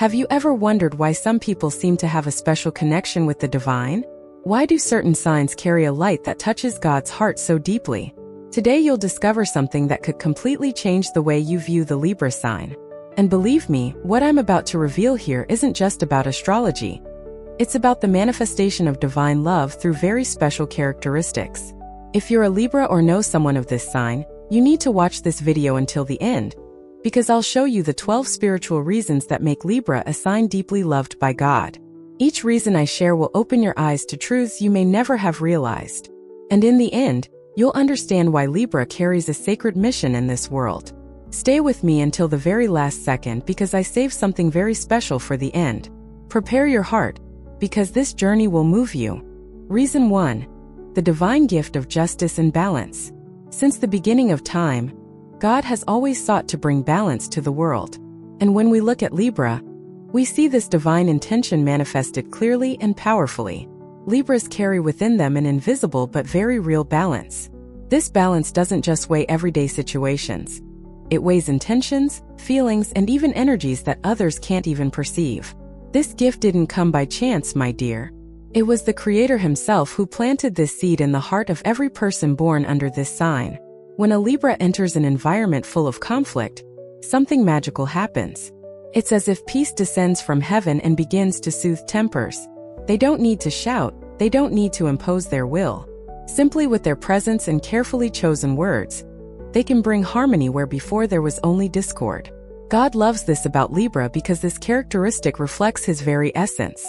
Have you ever wondered why some people seem to have a special connection with the divine? Why do certain signs carry a light that touches God's heart so deeply? Today you'll discover something that could completely change the way you view the Libra sign. And believe me, what I'm about to reveal here isn't just about astrology. It's about the manifestation of divine love through very special characteristics. If you're a Libra or know someone of this sign, you need to watch this video until the end, because I'll show you the 12 spiritual reasons that make Libra a sign deeply loved by God. Each reason I share will open your eyes to truths you may never have realized. And in the end, you'll understand why Libra carries a sacred mission in this world. Stay with me until the very last second because I saved something very special for the end. Prepare your heart, because this journey will move you. Reason 1. The divine gift of justice and balance. Since the beginning of time, God has always sought to bring balance to the world. And when we look at Libra, we see this divine intention manifested clearly and powerfully. Libras carry within them an invisible but very real balance. This balance doesn't just weigh everyday situations. It weighs intentions, feelings, and even energies that others can't even perceive. This gift didn't come by chance, my dear. It was the Creator himself who planted this seed in the heart of every person born under this sign. When a Libra enters an environment full of conflict, something magical happens. It's as if peace descends from heaven and begins to soothe tempers. They don't need to shout, they don't need to impose their will. Simply with their presence and carefully chosen words, they can bring harmony where before there was only discord. God loves this about Libra because this characteristic reflects his very essence.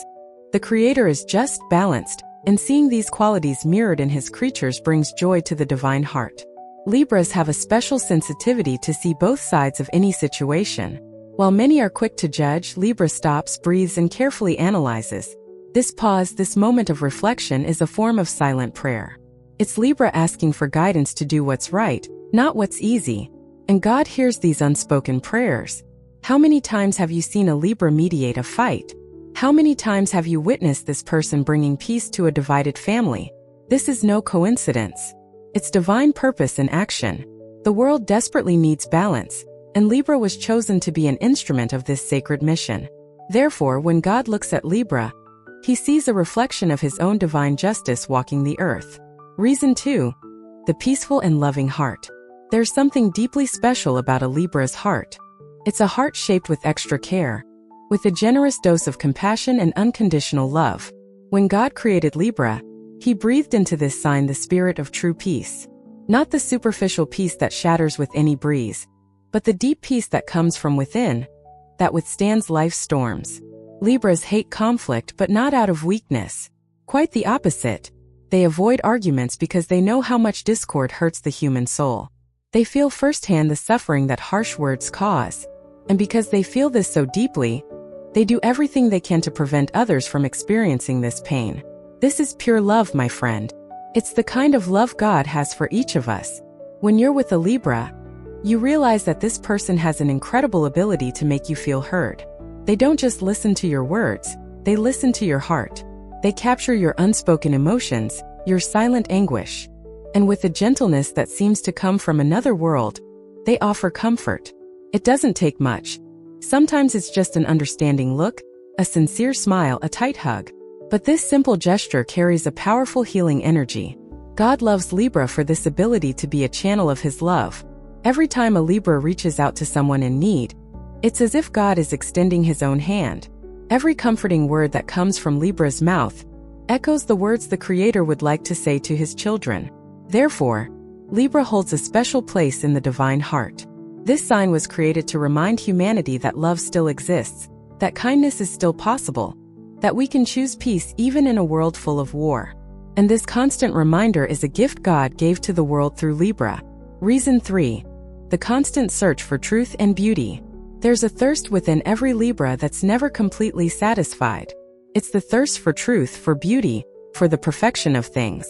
The Creator is just, balanced, and seeing these qualities mirrored in his creatures brings joy to the divine heart. Libras have a special sensitivity to see both sides of any situation. While many are quick to judge, Libra stops, breathes, and carefully analyzes. This pause, this moment of reflection is a form of silent prayer. It's Libra asking for guidance to do what's right, not what's easy. And God hears these unspoken prayers. How many times have you seen a Libra mediate a fight? How many times have you witnessed this person bringing peace to a divided family? This is no coincidence. It's divine purpose in action. The world desperately needs balance, and Libra was chosen to be an instrument of this sacred mission. Therefore, when God looks at Libra, he sees a reflection of his own divine justice walking the earth. Reason 2. The peaceful and loving heart. There's something deeply special about a Libra's heart. It's a heart shaped with extra care, with a generous dose of compassion and unconditional love. When God created Libra, he breathed into this sign the spirit of true peace. Not the superficial peace that shatters with any breeze, but the deep peace that comes from within, that withstands life's storms. Libras hate conflict, but not out of weakness. Quite the opposite. They avoid arguments because they know how much discord hurts the human soul. They feel firsthand the suffering that harsh words cause. And because they feel this so deeply, they do everything they can to prevent others from experiencing this pain. This is pure love, my friend. It's the kind of love God has for each of us. When you're with a Libra, you realize that this person has an incredible ability to make you feel heard. They don't just listen to your words, they listen to your heart. They capture your unspoken emotions, your silent anguish. And with a gentleness that seems to come from another world, they offer comfort. It doesn't take much. Sometimes it's just an understanding look, a sincere smile, a tight hug. But this simple gesture carries a powerful healing energy. God loves Libra for this ability to be a channel of his love. Every time a Libra reaches out to someone in need, it's as if God is extending his own hand. Every comforting word that comes from Libra's mouth echoes the words the Creator would like to say to his children. Therefore, Libra holds a special place in the divine heart. This sign was created to remind humanity that love still exists, that kindness is still possible, that we can choose peace even in a world full of war. And this constant reminder is a gift God gave to the world through Libra. Reason 3. The constant search for truth and beauty. There's a thirst within every Libra that's never completely satisfied. It's the thirst for truth, for beauty, for the perfection of things.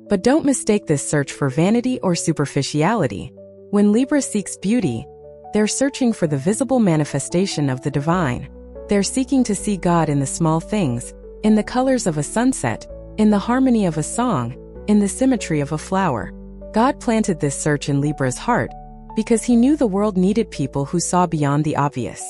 But don't mistake this search for vanity or superficiality. When Libra seeks beauty, they're searching for the visible manifestation of the divine. They're seeking to see God in the small things, in the colors of a sunset, in the harmony of a song, in the symmetry of a flower. God planted this search in Libra's heart because he knew the world needed people who saw beyond the obvious.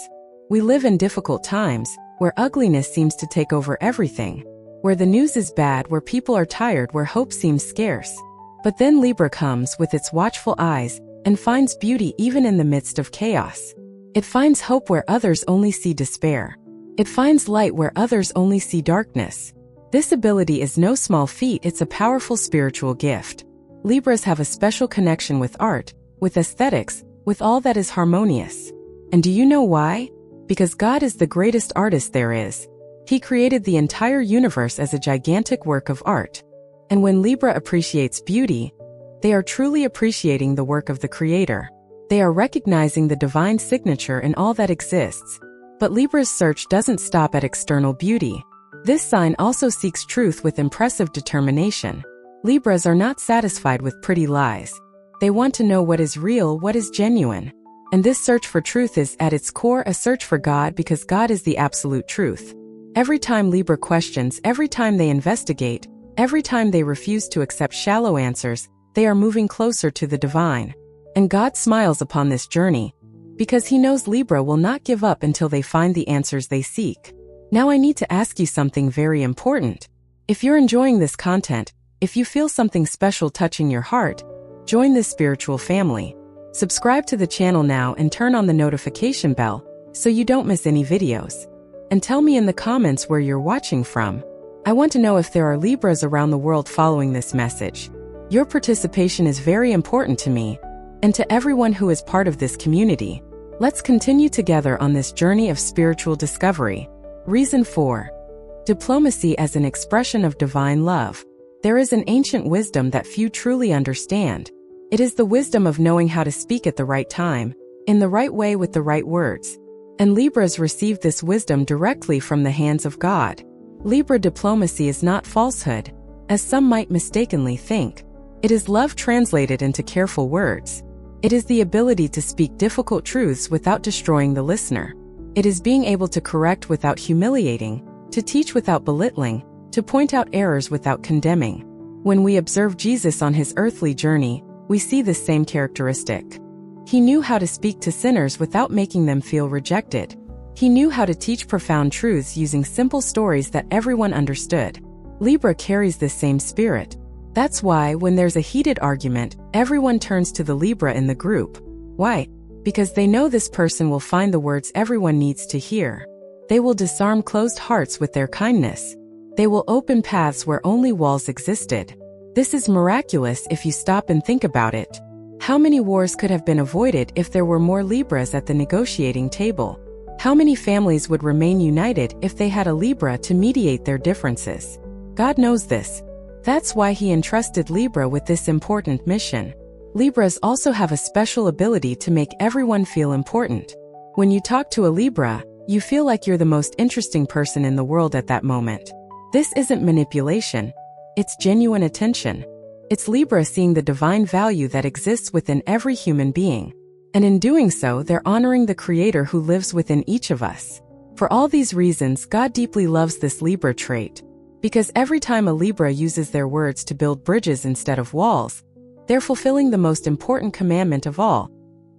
We live in difficult times, where ugliness seems to take over everything, where the news is bad, where people are tired, where hope seems scarce. But then Libra comes with its watchful eyes and finds beauty even in the midst of chaos. It finds hope where others only see despair. It finds light where others only see darkness. This ability is no small feat, it's a powerful spiritual gift. Libras have a special connection with art, with aesthetics, with all that is harmonious. And do you know why? Because God is the greatest artist there is. He created the entire universe as a gigantic work of art. And when Libra appreciates beauty, they are truly appreciating the work of the Creator. They are recognizing the divine signature in all that exists. But Libra's search doesn't stop at external beauty. This sign also seeks truth with impressive determination. Libras are not satisfied with pretty lies. They want to know what is real, what is genuine. And this search for truth is at its core a search for God, because God is the absolute truth. Every time Libra questions, every time they investigate, every time they refuse to accept shallow answers, they are moving closer to the divine. And God smiles upon this journey, because He knows Libra will not give up until they find the answers they seek. Now I need to ask you something very important. If you're enjoying this content, if you feel something special touching your heart, join this spiritual family. Subscribe to the channel now and turn on the notification bell so you don't miss any videos. And tell me in the comments where you're watching from. I want to know if there are Libras around the world following this message. Your participation is very important to me, and to everyone who is part of this community. Let's continue together on this journey of spiritual discovery. Reason 4. Diplomacy as an expression of divine love. There is an ancient wisdom that few truly understand. It is the wisdom of knowing how to speak at the right time, in the right way with the right words. And Libras receive this wisdom directly from the hands of God. Libra diplomacy is not falsehood, as some might mistakenly think. It is love translated into careful words. It is the ability to speak difficult truths without destroying the listener. It is being able to correct without humiliating, to teach without belittling, to point out errors without condemning. When we observe Jesus on His earthly journey, we see this same characteristic. He knew how to speak to sinners without making them feel rejected. He knew how to teach profound truths using simple stories that everyone understood. Libra carries this same spirit. That's why, when there's a heated argument, everyone turns to the Libra in the group. Why? Because they know this person will find the words everyone needs to hear. They will disarm closed hearts with their kindness. They will open paths where only walls existed. This is miraculous if you stop and think about it. How many wars could have been avoided if there were more Libras at the negotiating table? How many families would remain united if they had a Libra to mediate their differences? God knows this. That's why He entrusted Libra with this important mission. Libras also have a special ability to make everyone feel important. When you talk to a Libra, you feel like you're the most interesting person in the world at that moment. This isn't manipulation. It's genuine attention. It's Libra seeing the divine value that exists within every human being. And in doing so, they're honoring the Creator who lives within each of us. For all these reasons, God deeply loves this Libra trait. Because every time a Libra uses their words to build bridges instead of walls, they're fulfilling the most important commandment of all,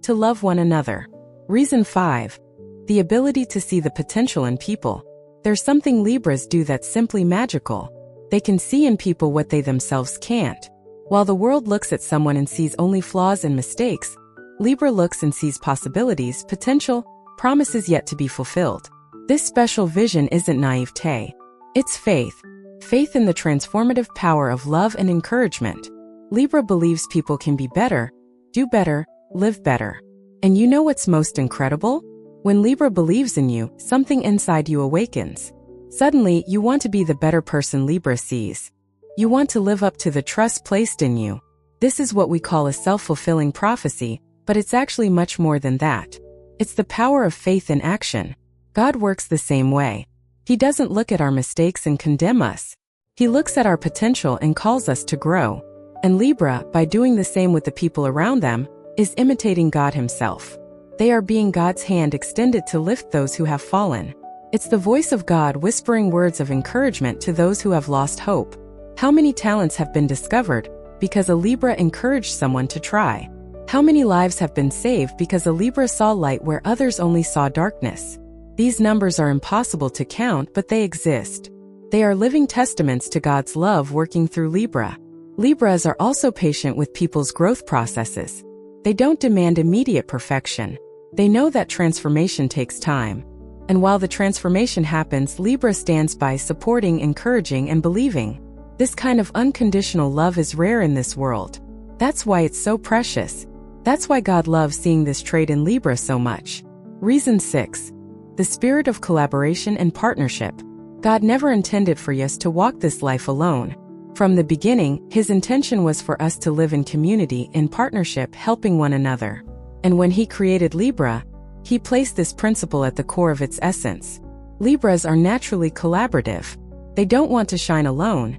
to love one another. Reason 5. The ability to see the potential in people. There's something Libras do that's simply magical. They can see in people what they themselves can't. While the world looks at someone and sees only flaws and mistakes, Libra looks and sees possibilities, potential, promises yet to be fulfilled. This special vision isn't naivete. It's faith. Faith in the transformative power of love and encouragement. Libra believes people can be better, do better, live better. And you know what's most incredible? When Libra believes in you, something inside you awakens. Suddenly, you want to be the better person Libra sees. You want to live up to the trust placed in you. This is what we call a self-fulfilling prophecy, but it's actually much more than that. It's the power of faith in action. God works the same way. He doesn't look at our mistakes and condemn us. He looks at our potential and calls us to grow. And Libra, by doing the same with the people around them, is imitating God Himself. They are being God's hand extended to lift those who have fallen. It's the voice of God whispering words of encouragement to those who have lost hope. How many talents have been discovered because a Libra encouraged someone to try? How many lives have been saved because a Libra saw light where others only saw darkness? These numbers are impossible to count, but they exist. They are living testaments to God's love working through Libra. Libras are also patient with people's growth processes. They don't demand immediate perfection. They know that transformation takes time. And while the transformation happens, Libra stands by, supporting, encouraging, and believing. This kind of unconditional love is rare in this world. That's why it's so precious. That's why God loves seeing this trait in Libra so much. Reason 6. The spirit of collaboration and partnership. God never intended for us to walk this life alone. From the beginning, His intention was for us to live in community, in partnership, helping one another. And when He created Libra, He placed this principle at the core of its essence. Libras are naturally collaborative. They don't want to shine alone.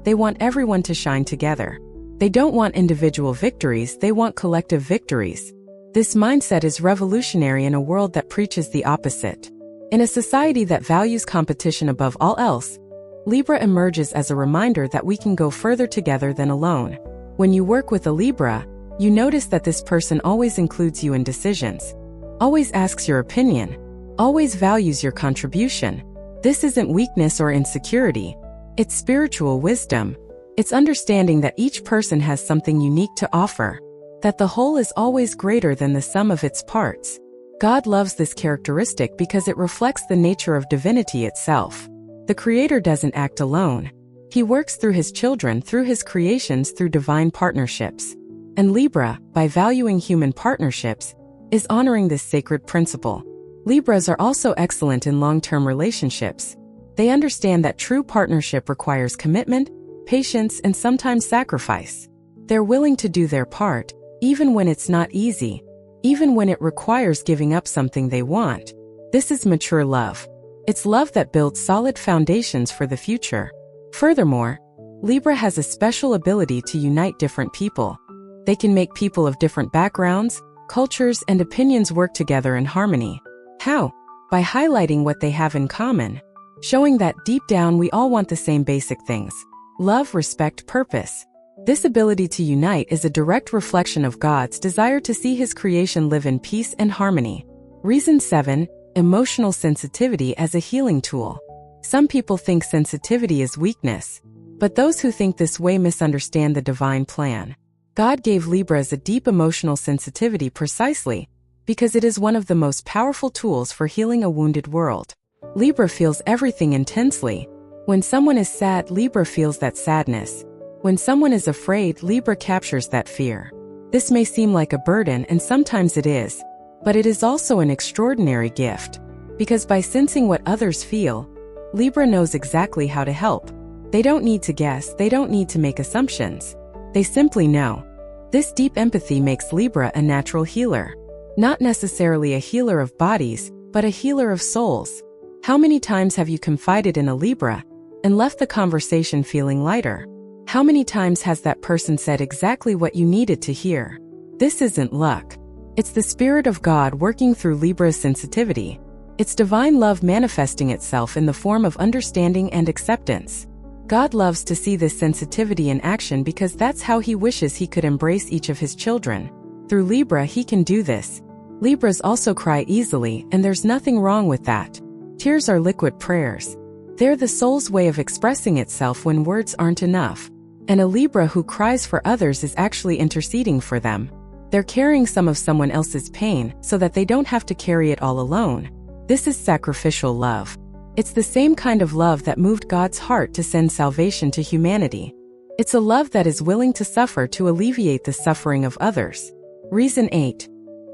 They want everyone to shine together. They don't want individual victories, they want collective victories. This mindset is revolutionary in a world that preaches the opposite. In a society that values competition above all else, Libra emerges as a reminder that we can go further together than alone. When you work with a Libra, you notice that this person always includes you in decisions, always asks your opinion, always values your contribution. This isn't weakness or insecurity. It's spiritual wisdom. It's understanding that each person has something unique to offer, that the whole is always greater than the sum of its parts. God loves this characteristic because it reflects the nature of divinity itself. The Creator doesn't act alone. He works through His children, through His creations, through divine partnerships. And Libra, by valuing human partnerships, is honoring this sacred principle. Libras are also excellent in long-term relationships. They understand that true partnership requires commitment, patience, and sometimes sacrifice. They're willing to do their part, even when it's not easy, even when it requires giving up something they want. This is mature love. It's love that builds solid foundations for the future. Furthermore, Libra has a special ability to unite different people. They can make people of different backgrounds, cultures, and opinions work together in harmony. How? By highlighting what they have in common, showing that deep down we all want the same basic things: love, respect, purpose. This ability to unite is a direct reflection of God's desire to see His creation live in peace and harmony. Reason 7. Emotional sensitivity as a healing tool. Some people think sensitivity is weakness, but those who think this way misunderstand the divine plan. God gave Libras a deep emotional sensitivity precisely because it is one of the most powerful tools for healing a wounded world. Libra feels everything intensely. When someone is sad, Libra feels that sadness. When someone is afraid, Libra captures that fear. This may seem like a burden, and sometimes it is, but it is also an extraordinary gift. Because by sensing what others feel, Libra knows exactly how to help. They don't need to guess, they don't need to make assumptions. They simply know. This deep empathy makes Libra a natural healer. Not necessarily a healer of bodies, but a healer of souls. How many times have you confided in a Libra and left the conversation feeling lighter? How many times has that person said exactly what you needed to hear? This isn't luck. It's the Spirit of God working through Libra's sensitivity. It's divine love manifesting itself in the form of understanding and acceptance. God loves to see this sensitivity in action because that's how He wishes He could embrace each of His children. Through Libra, He can do this. Libras also cry easily, and there's nothing wrong with that. Tears are liquid prayers. They're the soul's way of expressing itself when words aren't enough. And a Libra who cries for others is actually interceding for them. They're carrying some of someone else's pain so that they don't have to carry it all alone. This is sacrificial love. It's the same kind of love that moved God's heart to send salvation to humanity. It's a love that is willing to suffer to alleviate the suffering of others. Reason 8.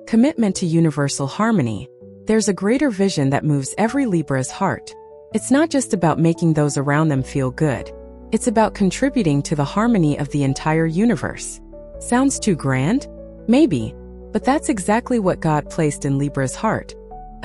Commitment to universal harmony. There's a greater vision that moves every Libra's heart. It's not just about making those around them feel good. It's about contributing to the harmony of the entire universe. Sounds too grand? Maybe, but that's exactly what God placed in Libra's heart.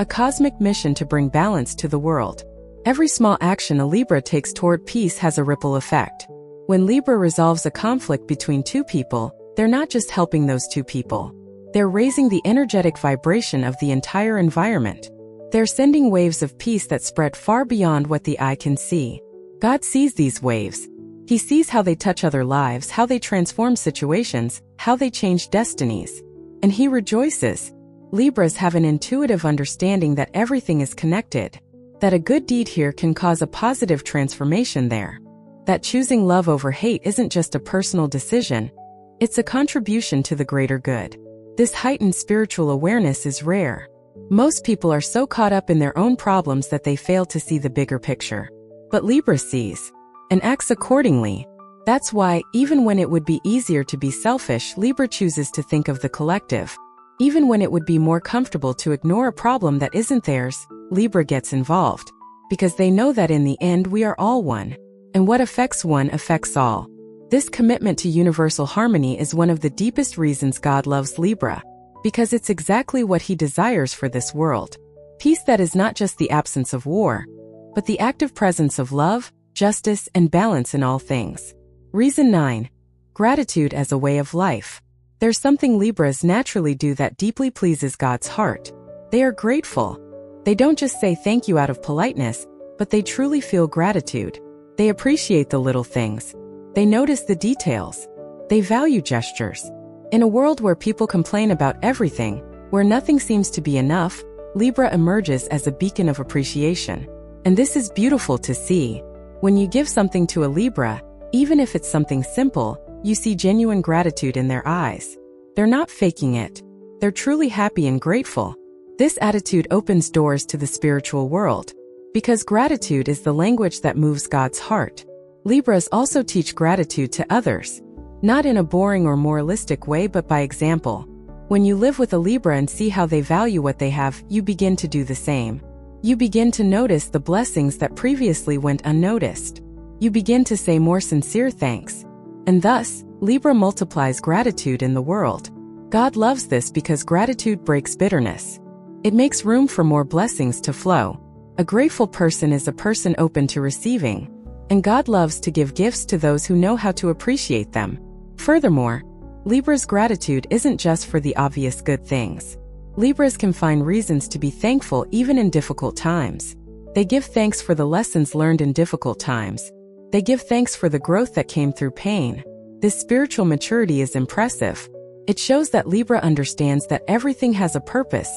A cosmic mission to bring balance to the world. Every small action a Libra takes toward peace has a ripple effect. When Libra resolves a conflict between two people, they're not just helping those two people. They're raising the energetic vibration of the entire environment. They're sending waves of peace that spread far beyond what the eye can see. God sees these waves. He sees how they touch other lives, how they transform situations, how they change destinies. And He rejoices. Libras have an intuitive understanding that everything is connected, that a good deed here can cause a positive transformation there, that choosing love over hate isn't just a personal decision, it's a contribution to the greater good. This heightened spiritual awareness is rare. Most people are so caught up in their own problems that they fail to see the bigger picture. But Libra sees and acts accordingly. That's why, even when it would be easier to be selfish, Libra chooses to think of the collective. Even when it would be more comfortable to ignore a problem that isn't theirs, Libra gets involved. Because they know that in the end we are all one. And what affects one affects all. This commitment to universal harmony is one of the deepest reasons God loves Libra. Because it's exactly what he desires for this world. Peace that is not just the absence of war, but the active presence of love, justice, and balance in all things. Reason 9. Gratitude as a way of life. There's something Libras naturally do that deeply pleases God's heart. They are grateful. They don't just say thank you out of politeness, but they truly feel gratitude. They appreciate the little things. They notice the details. They value gestures. In a world where people complain about everything, where nothing seems to be enough, Libra emerges as a beacon of appreciation. And this is beautiful to see. When you give something to a Libra, even if it's something simple, you see genuine gratitude in their eyes. They're not faking it. They're truly happy and grateful. This attitude opens doors to the spiritual world. Because gratitude is the language that moves God's heart. Libras also teach gratitude to others. Not in a boring or moralistic way, but by example. When you live with a Libra and see how they value what they have, you begin to do the same. You begin to notice the blessings that previously went unnoticed. You begin to say more sincere thanks. And thus, Libra multiplies gratitude in the world. God loves this because gratitude breaks bitterness. It makes room for more blessings to flow. A grateful person is a person open to receiving. And God loves to give gifts to those who know how to appreciate them. Furthermore, Libra's gratitude isn't just for the obvious good things. Libras can find reasons to be thankful even in difficult times. They give thanks for the lessons learned in difficult times. They give thanks for the growth that came through pain. This spiritual maturity is impressive. It shows that Libra understands that everything has a purpose,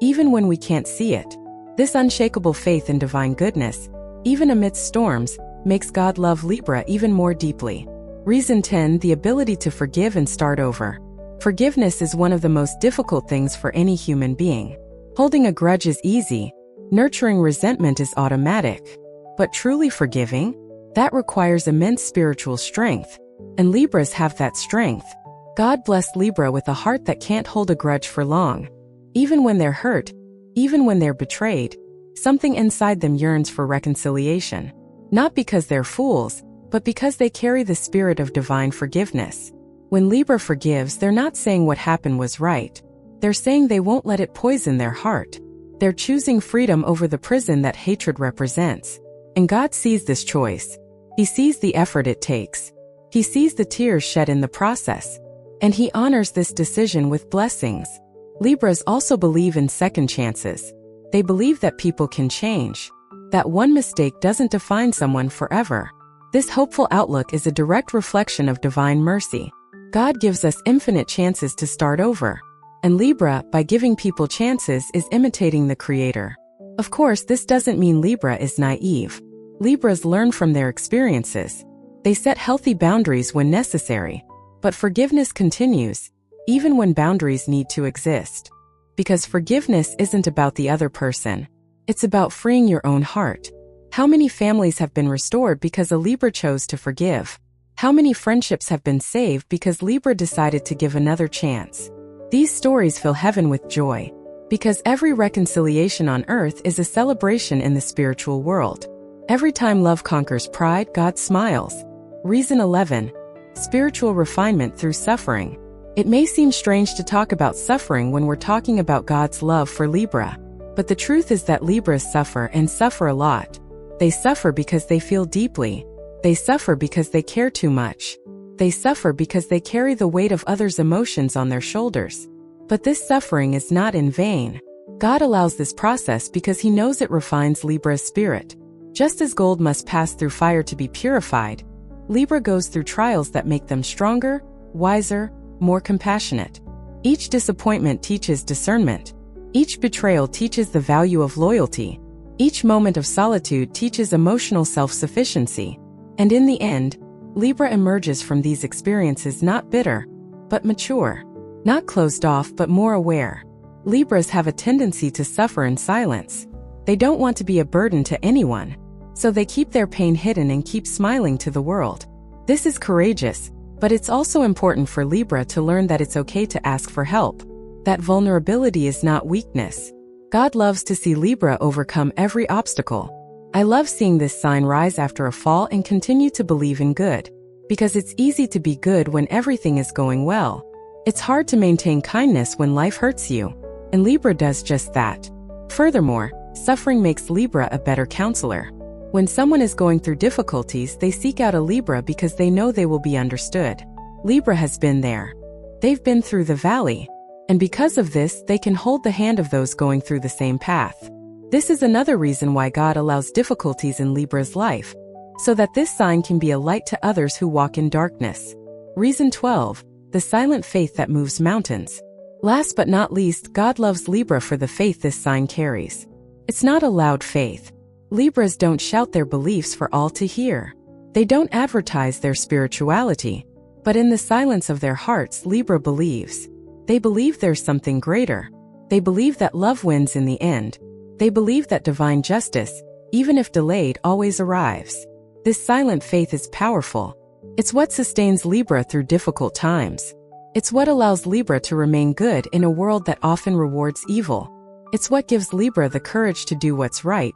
even when we can't see it. This unshakable faith in divine goodness, even amidst storms, makes God love Libra even more deeply. Reason 10. The ability to forgive and start over. Forgiveness is one of the most difficult things for any human being. Holding a grudge is easy. Nurturing resentment is automatic. But truly forgiving? That requires immense spiritual strength. And Libras have that strength. God blessed Libra with a heart that can't hold a grudge for long. Even when they're hurt, even when they're betrayed, something inside them yearns for reconciliation. Not because they're fools, but because they carry the spirit of divine forgiveness. When Libra forgives, they're not saying what happened was right. They're saying they won't let it poison their heart. They're choosing freedom over the prison that hatred represents. And God sees this choice. He sees the effort it takes. He sees the tears shed in the process. And he honors this decision with blessings. Libras also believe in second chances. They believe that people can change. That one mistake doesn't define someone forever. This hopeful outlook is a direct reflection of divine mercy. God gives us infinite chances to start over. And Libra, by giving people chances, is imitating the Creator. Of course, this doesn't mean Libra is naive. Libras learn from their experiences. They set healthy boundaries when necessary. But forgiveness continues, even when boundaries need to exist. Because forgiveness isn't about the other person. It's about freeing your own heart. How many families have been restored because a Libra chose to forgive? How many friendships have been saved because Libra decided to give another chance? These stories fill heaven with joy. Because every reconciliation on earth is a celebration in the spiritual world. Every time love conquers pride, God smiles. Reason 11. Spiritual refinement through suffering. It may seem strange to talk about suffering when we're talking about God's love for Libra. But the truth is that Libras suffer and suffer a lot. They suffer because they feel deeply. They suffer because they care too much. They suffer because they carry the weight of others' emotions on their shoulders. But this suffering is not in vain. God allows this process because He knows it refines Libra's spirit. Just as gold must pass through fire to be purified, Libra goes through trials that make them stronger, wiser, more compassionate. Each disappointment teaches discernment. Each betrayal teaches the value of loyalty. Each moment of solitude teaches emotional self-sufficiency. And in the end, Libra emerges from these experiences not bitter, but mature. Not closed off, but more aware. Libras have a tendency to suffer in silence. They don't want to be a burden to anyone, so they keep their pain hidden and keep smiling to the world. This is courageous, but it's also important for Libra to learn that it's okay to ask for help. That vulnerability is not weakness. God loves to see Libra overcome every obstacle. I love seeing this sign rise after a fall and continue to believe in good. Because it's easy to be good when everything is going well. It's hard to maintain kindness when life hurts you. And Libra does just that. Furthermore, suffering makes Libra a better counselor. When someone is going through difficulties, they seek out a Libra because they know they will be understood. Libra has been there. They've been through the valley. And because of this, they can hold the hand of those going through the same path. This is another reason why God allows difficulties in Libra's life, so that this sign can be a light to others who walk in darkness. Reason 12. The silent faith that moves mountains. Last but not least, God loves Libra for the faith this sign carries. It's not a loud faith. Libras don't shout their beliefs for all to hear. They don't advertise their spirituality. But in the silence of their hearts, Libra believes. They believe there's something greater. They believe that love wins in the end. They believe that divine justice, even if delayed, always arrives. This silent faith is powerful. It's what sustains Libra through difficult times. It's what allows Libra to remain good in a world that often rewards evil. It's what gives Libra the courage to do what's right,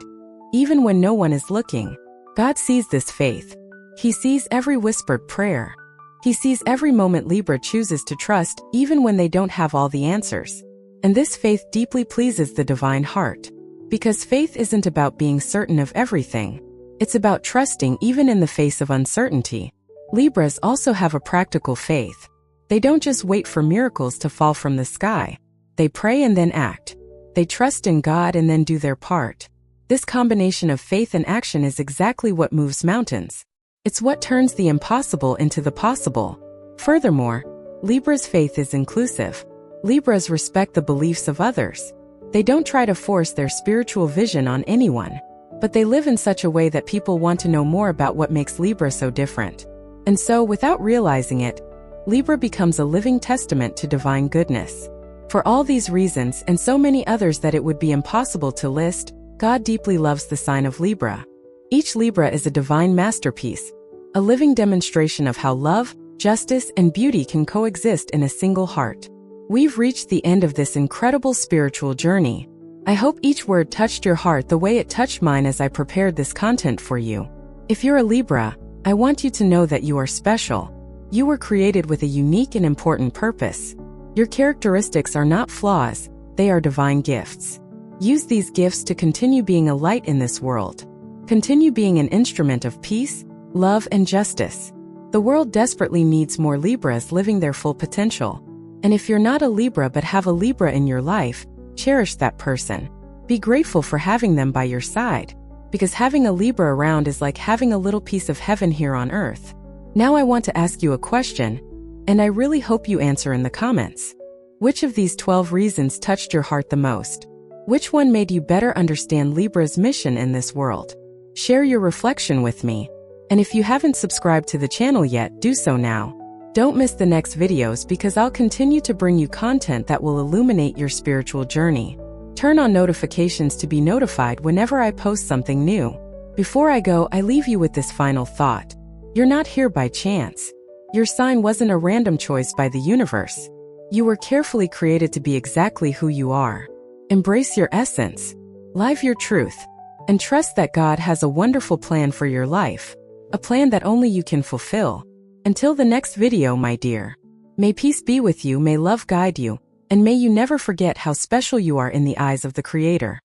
even when no one is looking. God sees this faith. He sees every whispered prayer. He sees every moment Libra chooses to trust, even when they don't have all the answers. And this faith deeply pleases the divine heart. Because faith isn't about being certain of everything. It's about trusting even in the face of uncertainty. Libras also have a practical faith. They don't just wait for miracles to fall from the sky. They pray and then act. They trust in God and then do their part. This combination of faith and action is exactly what moves mountains. It's what turns the impossible into the possible. Furthermore, Libra's faith is inclusive. Libras respect the beliefs of others. They don't try to force their spiritual vision on anyone, but they live in such a way that people want to know more about what makes Libra so different. And so, without realizing it, Libra becomes a living testament to divine goodness. For all these reasons and so many others that it would be impossible to list, God deeply loves the sign of Libra. Each Libra is a divine masterpiece, a living demonstration of how love, justice, and beauty can coexist in a single heart. We've reached the end of this incredible spiritual journey. I hope each word touched your heart the way it touched mine as I prepared this content for you. If you're a Libra, I want you to know that you are special. You were created with a unique and important purpose. Your characteristics are not flaws, they are divine gifts. Use these gifts to continue being a light in this world. Continue being an instrument of peace, love, and justice. The world desperately needs more Libras living their full potential. And if you're not a Libra but have a Libra in your life, cherish that person. Be grateful for having them by your side. Because having a Libra around is like having a little piece of heaven here on earth. Now I want to ask you a question, and I really hope you answer in the comments. Which of these 12 reasons touched your heart the most? Which one made you better understand Libra's mission in this world? Share your reflection with me. And if you haven't subscribed to the channel yet, do so now. Don't miss the next videos because I'll continue to bring you content that will illuminate your spiritual journey. Turn on notifications to be notified whenever I post something new. Before I go, I leave you with this final thought. You're not here by chance. Your sign wasn't a random choice by the universe. You were carefully created to be exactly who you are. Embrace your essence. Live your truth. And trust that God has a wonderful plan for your life. A plan that only you can fulfill. Until the next video, my dear. May peace be with you, may love guide you, and may you never forget how special you are in the eyes of the Creator.